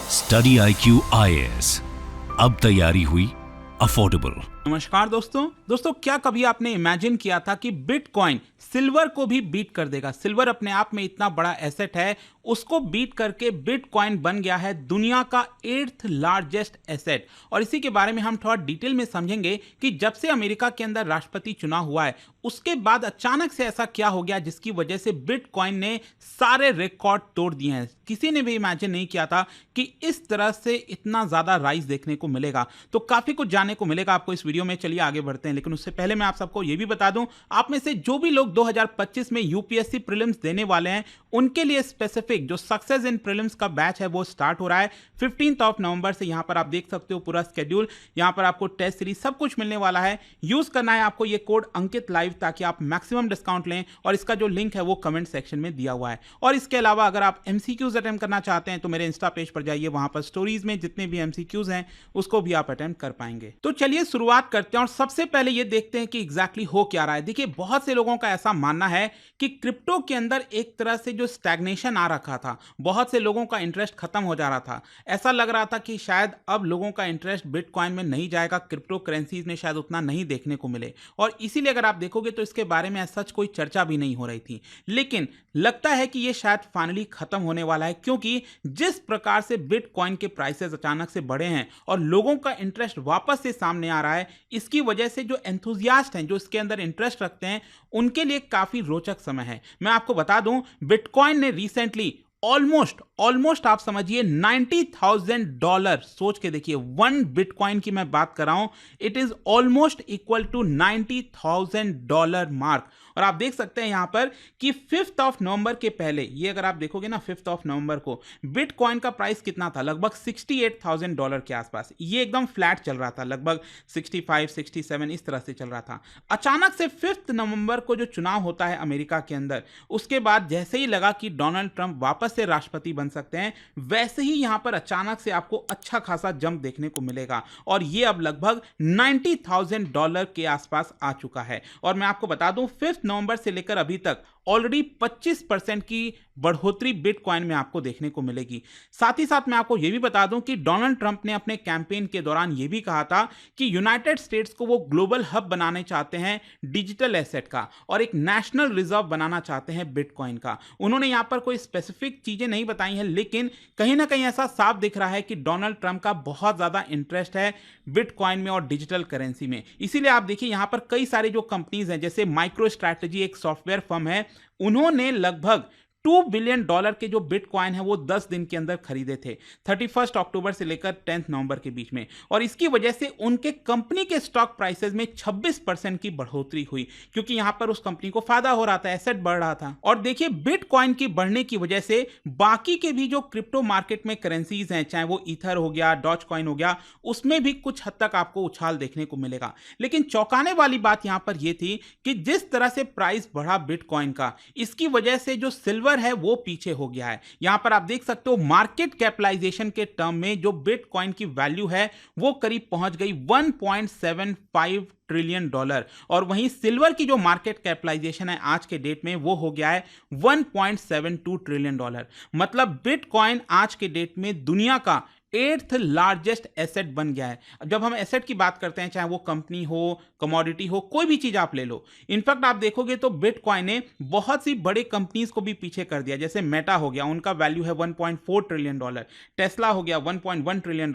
Study IQ IAS, अब तैयारी हुई अफोर्डेबल। नमस्कार दोस्तों, क्या कभी आपने इमेजिन किया था कि बिटकॉइन सिल्वर को भी बीट कर देगा? सिल्वर अपने आप में इतना बड़ा एसेट है, उसको बीट करके बिटकॉइन बन गया है दुनिया का 8th लार्जेस्ट एसेट। और इसी के बारे में हम थोड़ा डिटेल में समझेंगे कि जब से अमेरिका के अंदर राष्ट्रपति चुनाव हुआ है उसके बाद अचानक से ऐसा क्या हो गया जिसकी वजह से बिटकॉइन ने सारे रिकॉर्ड तोड़ दिए हैं। किसी ने भी इमेजिन नहीं किया था कि इस तरह से इतना ज्यादा राइज देखने को मिलेगा। तो काफी कुछ जानने को मिलेगा आपको इस वीडियो में। चलिए आगे बढ़ते हैं, लेकिन उससे पहले मैं आप सबको यह भी बता दूं, आप में से जो भी लोग 2025 में यूपीएससी प्रीलिम्स देने वाले हैं उनके लिए स्पेसिफिक जो सक्सेस इन प्रीलिम्स का बैच है वो स्टार्ट हो रहा है 15 नवंबर से। यहां पर आप देख सकते हो पूरा स्केड्यूल, यहां पर आपको टेस्ट सीरीज सब कुछ मिलने वाला है। यूज करना है आपको ये कोड अंकित लाइव ताकि आप मैक्सिमम डिस्काउंट लें, और इसका जो लिंक है वो कमेंट सेक्शन में दिया हुआ है। और इसके अलावा अगर आप एमसीक्यूज अटेम्प्ट करना चाहते हैं तो मेरे इंस्टा पेज पर जाइए, वहां पर स्टोरीज में जितने भी एमसीक्यूज हैं उसको भी आप अटेम्प्ट कर पाएंगे। तो चलिए शुरुआत करते हैं और सबसे पहले ये देखते हैं कि एग्जैक्टली हो क्या रहा है। देखिए, बहुत से लोगों का ऐसा मानना है कि क्रिप्टो के अंदर एक तरह से जो स्टैग्नेशन आ रखा था, बहुत से लोगों का इंटरेस्ट खत्म हो जा रहा था। ऐसा लग रहा था कि शायद अब लोगों का इंटरेस्ट बिटकॉइन में नहीं जाएगा, क्रिप्टो करेंसीज में शायद उतना नहीं देखने को मिले, और इसीलिए अगर आप देखोगे तो इसके बारे में सच कोई चर्चा भी नहीं हो रही थी। लेकिन लगता है कि यह शायद फाइनली खत्म होने वाला है, क्योंकि जिस प्रकार से बिटकॉइन के प्राइसेस अचानक से बढ़े हैं और लोगों का इंटरेस्ट वापस से सामने आ रहा है, इसकी वजह से जो एंथुजियास्ट हैं, जो इसके अंदर इंटरेस्ट रखते हैं, उनके लिए काफी रोचक समय है। मैं आपको बता दूं, बिटकॉइन ने रिसेंटली ऑलमोस्ट आप समझिए $90,000, सोच के देखिए, 1 बिटकॉइन की मैं बात कर रहा हूं, it is almost equal to $90,000 mark. और आप देख सकते हैं यहां पर कि 5 नवंबर के पहले, ये अगर आप देखोगे ना 5 नवंबर को, बिटकॉइन का प्राइस कितना था? लगभग $68,000 के आसपास। ये एकदम फ्लैट चल रहा था, लगभग 65 67 इस तरह से चल रहा था। अचानक से 5 नवंबर को जो चुनाव होता है अमेरिका के अंदर, उसके बाद जैसे ही लगा कि डोनाल्ड ट्रंप वापस से राष्ट्रपति बन सकते हैं, वैसे ही यहां पर अचानक से आपको अच्छा खासा जंप देखने को मिलेगा, और ये अब लगभग $90,000 के आसपास आ चुका है। और मैं आपको बता दूं, 5 नवंबर से लेकर अभी तक ऑलरेडी 25% की बढ़ोतरी बिटकॉइन में आपको देखने को मिलेगी। साथ ही साथ मैं आपको यह भी बता दूं कि डोनाल्ड ट्रंप ने अपने कैंपेन के दौरान यह भी कहा था कि यूनाइटेड स्टेट्स को वो ग्लोबल हब बनाने चाहते हैं डिजिटल एसेट का, और एक नेशनल रिजर्व बनाना चाहते हैं बिटकॉइन का। उन्होंने यहां पर कोई स्पेसिफिक चीजें नहीं बताई हैं, लेकिन कहीं ना कहीं ऐसा साफ दिख रहा है कि डोनाल्ड ट्रंप का बहुत ज्यादा इंटरेस्ट है बिटकॉइन में और डिजिटल करेंसी में। इसीलिए आप देखिए यहां पर कई सारी जो कंपनीज हैं, जैसे माइक्रो स्ट्रैटेजी एक सॉफ्टवेयर फर्म है, उन्होंने लगभग $2 बिलियन के जो बिटकॉइन है वो 10 दिन के अंदर खरीदे थे, 31 अक्टूबर से लेकर 10 नवंबर के बीच में। और इसकी वजह से उनके कंपनी के स्टॉक प्राइसेस में 26% की बढ़ोतरी हुई, क्योंकि यहां पर उस कंपनी को फायदा हो रहा था, एसेट बढ़ रहा था। और देखिए, बिटकॉइन की बढ़ने की वजह से बाकी के भी जो क्रिप्टो मार्केट में करेंसीज हैं, चाहे वो ईथर हो गया, डॉज कॉइन हो गया, उसमें भी कुछ हद तक आपको उछाल देखने को मिलेगा। लेकिन चौंकाने वाली बात यहां पर यह थी कि जिस तरह से प्राइस बढ़ा बिटकॉइन का, इसकी वजह से जो सिल्वर है वो पीछे हो गया है। यहां पर आप देख सकते हो मार्केट कैपिटलाइजेशन के टर्म में जो बिटकॉइन की वैल्यू है वो करीब पहुंच गई $1.75 ट्रिलियन, और वहीं सिल्वर की जो मार्केट कैपिटलाइजेशन है आज के डेट में वो हो गया है $1.72 ट्रिलियन। मतलब बिटकॉइन आज के डेट में दुनिया का 8th लार्जेस्ट एसेट बन गया है। जब हम एसेट की बात करते हैं, चाहे वो कंपनी हो, कमोडिटी हो, कोई भी चीज आप ले लो, इनफैक्ट आप देखोगे तो बिटकॉइन ने बहुत सी बड़ी कंपनीज को भी पीछे कर दिया। जैसे मेटा हो गया, उनका वैल्यू है $1.4 ट्रिलियन, टेस्ला हो गया $1.1 ट्रिलियन,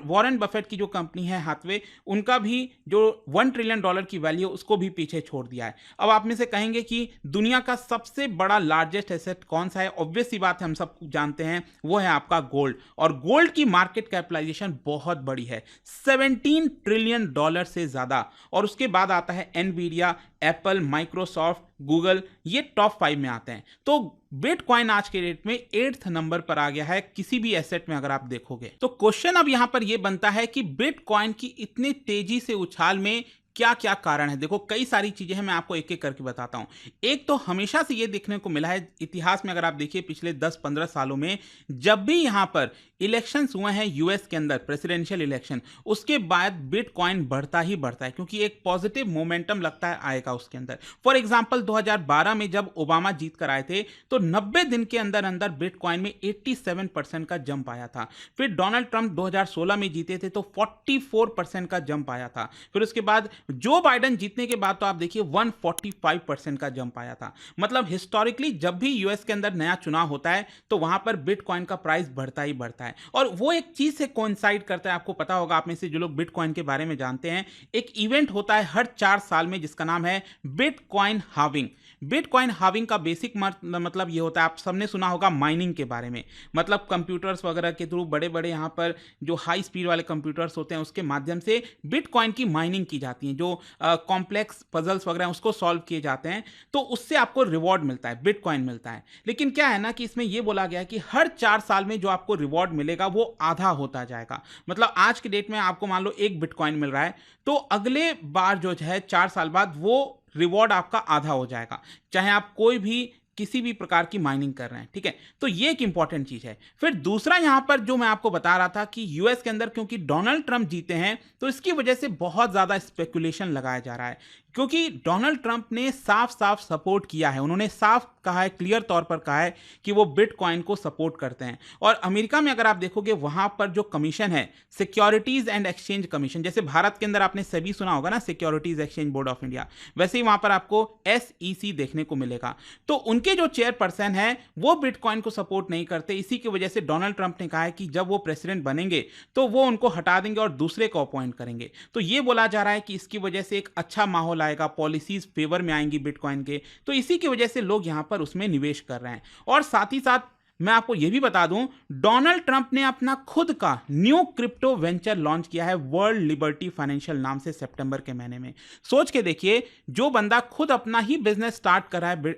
वॉरेन बफेट की जो कंपनी है हाथवे, उनका भी जो $1 ट्रिलियन की वैल्यू उसको भी पीछे छोड़ दिया है। अब आप में से कहेंगे कि दुनिया का सबसे बड़ा लार्जेस्ट एसेट कौन सा है? ऑब्वियस सी बात है, हम सब जानते हैं, वो है आपका गोल्ड। और गोल्ड की मार्केट कैपिटलाइजेशन बहुत बड़ी है, $17 ट्रिलियन से ज्यादा। और उसके बाद आता है एनवीडिया, एप्पल, माइक्रोसॉफ्ट, गूगल, ये टॉप 5 में आते हैं। तो बिटकॉइन आज के डेट में 8th नंबर पर आ गया है किसी भी एसेट में अगर आप देखोगे। तो क्वेश्चन अब यहां पर यह बनता है कि बिटकॉइन की इतनी तेजी से उछाल में क्या क्या कारण है। देखो कई सारी चीजें हैं, मैं आपको एक एक करके बताता हूं। एक तो हमेशा से ये देखने को मिला है इतिहास में, अगर आप देखिए पिछले 10-15 सालों में जब भी यहां पर इलेक्शंस हुए हैं यूएस के अंदर, प्रेसिडेंशियल इलेक्शन, उसके बाद बिटकॉइन बढ़ता ही बढ़ता है, क्योंकि एक पॉजिटिव मोमेंटम लगता है आएगा उसके अंदर। फॉर एग्जांपल 2012 में जब ओबामा जीत कर आए थे तो 90 दिन के अंदर अंदर बिटकॉइन में 87% का जंप आया था। फिर डोनाल्ड ट्रंप 2016 में जीते थे तो 44% का जंप आया था। फिर उसके बाद जो बाइडेन जीतने के बाद तो आप देखिए 145% का जंप आया था। मतलब हिस्टोरिकली जब भी यूएस के अंदर नया चुनाव होता है तो वहां पर बिटकॉइन का प्राइस बढ़ता ही बढ़ता है, और वो एक चीज से कोइंसाइड करता है। आपको पता होगा, आप में से जो लोग बिटकॉइन के बारे में जानते हैं, एक इवेंट होता है हर 4 साल में जिसका नाम है बिटकॉइन हार्विंग। बिटकॉइन हार्विंग का बेसिक मतलब ये होता है, आप सबने सुना होगा माइनिंग के बारे में, मतलब कंप्यूटर्स वगैरह के थ्रू बड़े बड़े यहाँ पर जो हाई स्पीड वाले कंप्यूटर्स होते हैं उसके माध्यम से बिटकॉइन की माइनिंग की जाती है, जो कॉम्प्लेक्स पजल्स वगैरह उसको सॉल्व किए जाते हैं, तो उससे आपको रिवॉर्ड मिलता है, बिटकॉइन मिलता है। लेकिन क्या है ना कि इसमें यह बोला गया है कि हर 4 साल में जो आपको रिवॉर्ड मिलेगा वो आधा होता जाएगा। मतलब आज के डेट में आपको मान लो 1 बिटकॉइन मिल रहा है, तो अगले बार जो है 4 साल बाद वो रिवॉर्ड आपका आधा हो जाएगा, चाहे आप कोई भी किसी भी प्रकार की माइनिंग कर रहे हैं, ठीक है। तो ये एक इंपॉर्टेंट चीज है। फिर दूसरा यहां पर जो मैं आपको बता रहा था कि यूएस के अंदर क्योंकि डोनाल्ड ट्रंप जीते हैं तो इसकी वजह से बहुत ज्यादा स्पेकुलेशन लगाया जा रहा है, क्योंकि डोनाल्ड ट्रंप ने साफ साफ सपोर्ट किया है, उन्होंने साफ कहा है, क्लियर तौर पर कहा है कि वो बिटकॉइन को सपोर्ट करते हैं। और अमेरिका में अगर आप देखोगे वहां पर जो कमीशन है, सिक्योरिटीज एंड एक्सचेंज कमीशन, जैसे भारत के अंदर आपने सभी सुना होगा ना, securities exchange board of India, वैसे ही वहां पर आपको SEC देखने को मिलेगा। तो उनके जो चेयरपर्सन है वो बिटकॉइन को सपोर्ट नहीं करते। इसी की वजह से डोनाल्ड ट्रंप ने कहा है कि जब वो प्रेसिडेंट बनेंगे तो वो उनको हटा देंगे और दूसरे को अपॉइंट करेंगे। तो ये बोला जा रहा है कि इसकी वजह से एक अच्छा माहौल आएगा, पॉलिसीज फेवर में आएंगी बिटकॉइन के, तो इसी की वजह से लोग यहां पर उसमें निवेश कर रहे हैं। और साथ ही साथ मैं आपको यह भी बता दूं, डोनाल्ड ट्रंप ने अपना खुद का न्यू क्रिप्टो वेंचर लॉन्च किया है वर्ल्ड लिबर्टी फाइनेंशियल नाम से, सितंबर के महीने में। सोच के देखिए, जो बंदा खुद अपना ही बिजनेस स्टार्ट कर रहा है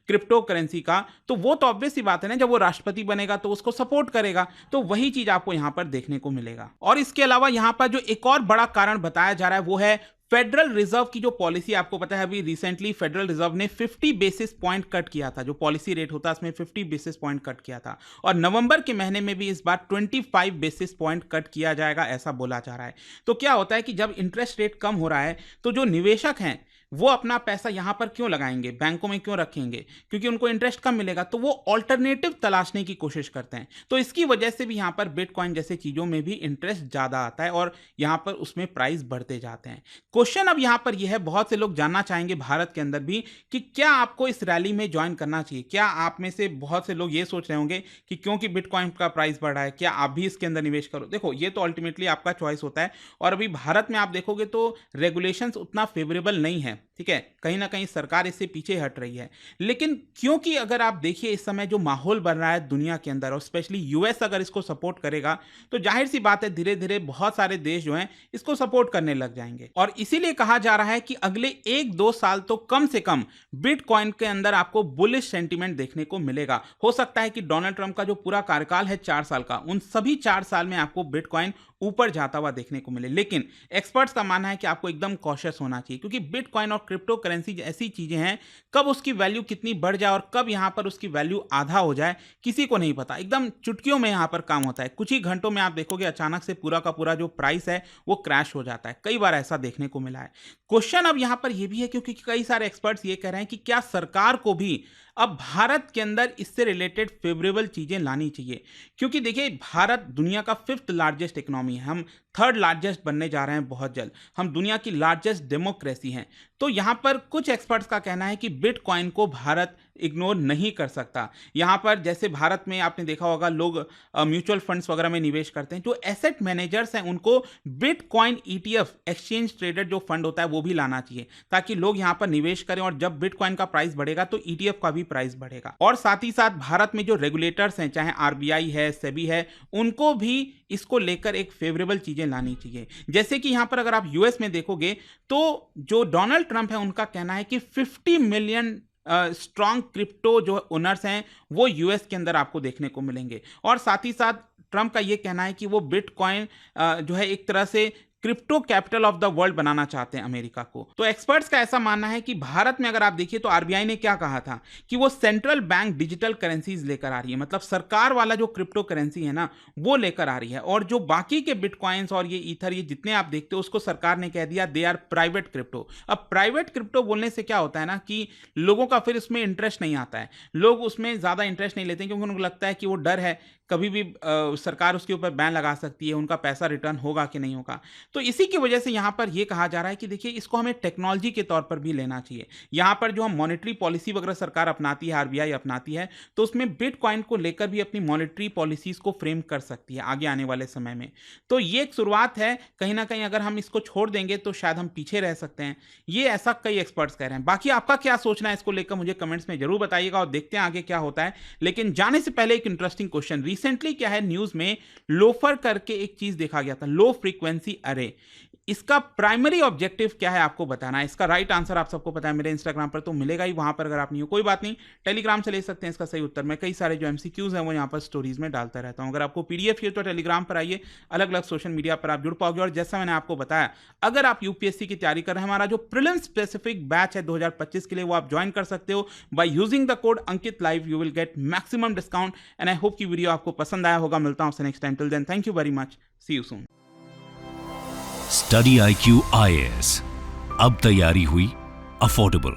क्रिप्टो करेंसी का, तो वो तो ऑब्वियस सी बात है ना, जब वो राष्ट्रपति बनेगा तो उसको सपोर्ट करेगा। तो वही चीज आपको यहां पर देखने को मिलेगा। और इसके अलावा यहां पर जो एक और बड़ा कारण बताया जा रहा है वो है फेडरल रिजर्व की जो पॉलिसी। आपको पता है अभी रिसेंटली फेडरल रिजर्व ने 50 बेसिस पॉइंट कट किया था, जो पॉलिसी रेट होता है उसमें 50 बेसिस पॉइंट कट किया था, और नवंबर के महीने में भी इस बार 25 बेसिस पॉइंट कट किया जाएगा, ऐसा बोला जा रहा है। तो क्या होता है कि जब इंटरेस्ट रेट कम हो रहा है तो जो निवेशक हैं वो अपना पैसा यहां पर क्यों लगाएंगे, बैंकों में क्यों रखेंगे, क्योंकि उनको इंटरेस्ट कम मिलेगा, तो वो ऑल्टरनेटिव तलाशने की कोशिश करते हैं। तो इसकी वजह से भी यहां पर बिटकॉइन जैसे चीजों में भी इंटरेस्ट ज्यादा आता है और यहां पर उसमें प्राइस बढ़ते जाते हैं। क्वेश्चन अब यहां पर यह है, बहुत से लोग जानना चाहेंगे भारत के अंदर भी कि क्या आपको इस रैली में ज्वाइन करना चाहिए। क्या आप में से बहुत से लोग ये सोच रहे होंगे कि क्योंकि बिटकॉइन का प्राइस बढ़ रहा है क्या आप भी इसके अंदर निवेश करो। देखो, ये तो अल्टीमेटली आपका चॉइस होता है, और अभी भारत में आप देखोगे तो रेगुलेशंस उतना फेवरेबल नहीं है, ठीक है, कहीं ना कहीं सरकार इससे पीछे हट रही है। लेकिन क्योंकि अगर आप देखिए इस समय जो माहौल बन रहा है दुनिया के अंदर, और स्पेशली यूएस अगर इसको सपोर्ट करेगा तो जाहिर सी बात है धीरे धीरे बहुत सारे देश जो हैं इसको सपोर्ट करने लग जाएंगे। और इसीलिए कहा जा रहा है कि अगले 1-2 साल तो कम से कम बिटकॉइन के अंदर आपको बुलिश सेंटीमेंट देखने को मिलेगा। हो सकता है कि डोनाल्ड ट्रंप का जो पूरा कार्यकाल है 4 साल का, उन सभी 4 साल में आपको बिटकॉइन ऊपर जाता हुआ देखने को मिले। लेकिन एक्सपर्ट्स का मानना है कि आपको एकदम कॉशियस होना चाहिए, क्योंकि बिटकॉइन और क्रिप्टो करेंसी ऐसी चीजें हैं, कब उसकी वैल्यू कितनी बढ़ जाए और कब यहां पर उसकी वैल्यू आधा हो जाए किसी को नहीं पता। एकदम चुटकियों में यहां पर काम होता है, कुछ ही घंटों में आप देखोगे अचानक से पूरा का पूरा जो प्राइस है वो क्रैश हो जाता है। कई बार ऐसा देखने को मिला है। क्वेश्चन अब यहां पर यह भी है, क्योंकि कई सारे एक्सपर्ट्स ये कह रहे हैं कि क्या सरकार को भी अब भारत के अंदर इससे रिलेटेड फेवरेबल चीजें लानी चाहिए, क्योंकि देखिए भारत दुनिया का 5th लार्जेस्ट इकोनॉमी है, हम 3rd लार्जेस्ट बनने जा रहे हैं बहुत जल्द, हम दुनिया की लार्जेस्ट डेमोक्रेसी हैं। तो यहां पर कुछ एक्सपर्ट्स का कहना है कि बिटकॉइन को भारत इग्नोर नहीं कर सकता। यहां पर जैसे भारत में आपने देखा होगा लोग म्यूचुअल फंड्स वगैरह में निवेश करते हैं, जो एसेट मैनेजर्स हैं उनको बिटकॉइन ETF एक्सचेंज ट्रेडेड जो फंड होता है वो भी लाना चाहिए, ताकि लोग यहां पर निवेश करें और जब बिटकॉइन का प्राइस बढ़ेगा तो ETF का भी प्राइस बढ़ेगा। और साथ ही साथ भारत में जो रेगुलेटर्स हैं, चाहे RBI है, सेबी है, उनको भी इसको लेकर एक फेवरेबल चीजें लानी चाहिए। जैसे कि यहां पर अगर आप यूएस में देखोगे तो जो डोनाल्ड ट्रंप है उनका कहना है कि 50 मिलियन स्ट्रॉन्ग क्रिप्टो जो ओनर्स हैं वो यूएस के अंदर आपको देखने को मिलेंगे। और साथ ही साथ ट्रंप का यह कहना है कि वो बिटकॉइन जो है एक तरह से crypto capital of the world बनाना चाहते हैं अमेरिका को। तो एक्सपर्ट्स का ऐसा मानना है कि भारत में अगर आप देखिए तो आरबीआई ने क्या कहा था कि वो सेंट्रल बैंक डिजिटल करेंसीज लेकर आ रही है, मतलब सरकार वाला जो क्रिप्टो करेंसी है ना वो लेकर आ रही है, और जो बाकी के बिटकॉइंस और ये ईथर ये जितने आप देखते हो उसको सरकार ने कह दिया दे आर प्राइवेट क्रिप्टो। अब प्राइवेट क्रिप्टो बोलने से क्या होता है ना कि लोगों का फिर उसमें इंटरेस्ट नहीं आता है, लोग उसमें ज़्यादा इंटरेस्ट नहीं लेते क्योंकि उनको लगता है कि वो डर है कभी भी सरकार उसके ऊपर बैन लगा सकती है, उनका पैसा रिटर्न होगा कि नहीं होगा। तो इसी की वजह से यहाँ पर ये कहा जा रहा है कि देखिए इसको हमें टेक्नोलॉजी के तौर पर भी लेना चाहिए। यहाँ पर जो हम मॉनेटरी पॉलिसी वगैरह सरकार अपनाती है, आरबीआई अपनाती है, तो उसमें बिटकॉइन को लेकर भी अपनी मॉनेटरी पॉलिसीज को फ्रेम कर सकती है आगे आने वाले समय में। तो ये एक शुरुआत है, कहीं ना कहीं अगर हम इसको छोड़ देंगे तो शायद हम पीछे रह सकते हैं, ये ऐसा कई एक्सपर्ट्स कह रहे हैं। बाकी आपका क्या सोचना है इसको लेकर मुझे कमेंट्स में जरूर बताइएगा और देखते हैं आगे क्या होता है। लेकिन जाने से पहले एक इंटरेस्टिंग क्वेश्चन, रिसेंटली क्या है न्यूज में लोफर करके एक चीज देखा गया था, लो फ्रीक्वेंसी अरे, इसका प्राइमरी ऑब्जेक्टिव क्या है आपको बताना है। इसका राइट आंसर आप सबको पता है, मेरे इंस्टाग्राम पर तो मिलेगा ही, वहां पर अगर आप नहीं हो कोई बात नहीं, टेलीग्राम से ले सकते हैं इसका सही उत्तर। मैं कई सारे जो एमसीक्यूज हैं वो यहाँ पर स्टोरीज में डालता रहता हूं। अगर आपको पीडीएफ चाहिए तो टेलीग्राम पर आइए, अलग अलग सोशल मीडिया पर आप जुड़ पाओगे। और जैसा मैंने आपको बताया, अगर आप यूपीएससी की तैयारी कर रहे हैं, हमारा जो प्रीलिम स्पेसिफिक बैच है 2025 के लिए, वो आप ज्वाइन कर सकते हो by using the code Ankit live. You will get maximum discount and I hope की वीडियो आपको पसंद आया होगा। मिलता हूं next time, till then thank you very much, see you soon. Study IQ IAS, अब तैयारी हुई अफोर्डेबल।